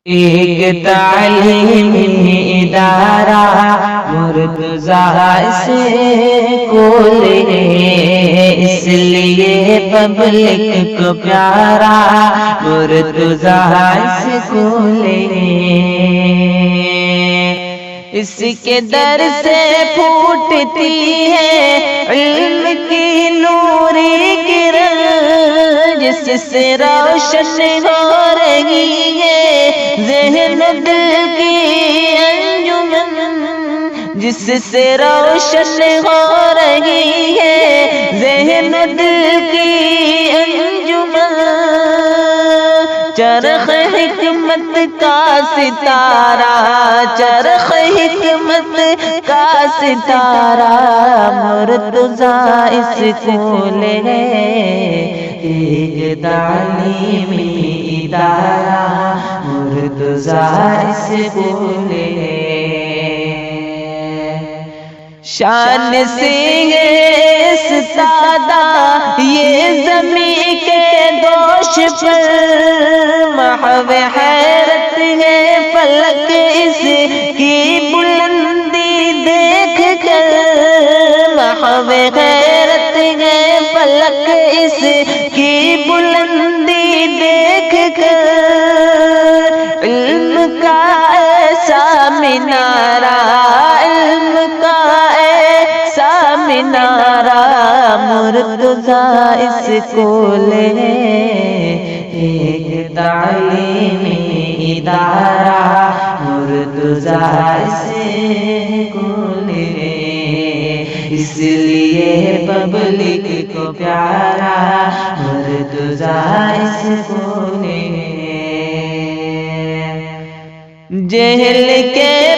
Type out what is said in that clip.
ایک تعلیمی ادارہ مرتضیٰ سے کھول ہے، اس لیے پبلک کو پیارا مرتضیٰ سے کھول ہے۔ اس کے در سے پھوٹتی ہے علم کی نوری کرن، جس سے روشن ہو رہی ہے ذہن دل کی انجمن، جس سے روشن ہو رہی ہے ذہن دل کی انجمن۔ چرخ حکمت کا ستارہ، چرخ حکمت کا ستارہ مرتضیٰ اس کھول ہے، ایک تعلیمی ادارہ مرتضیٰ اس کھول ہے۔ شان سے استادہ یہ زمین کے دوش پر، محو حیرت ہے فلک اس کی بلندی دیکھ کر، محو حیرت ہے فلک اس کی بلندی دیکھ کر۔ علم کا ایسا مینارہ، علم کا ایسا مینارہ مرتضیٰ اس کھول ہے، ایک تعلیمی ادارہ مرتضیٰ اس کھول ہے، اس لیے پبلک کو پیارا مرتضیٰ اس کھول ہے۔ جہل کے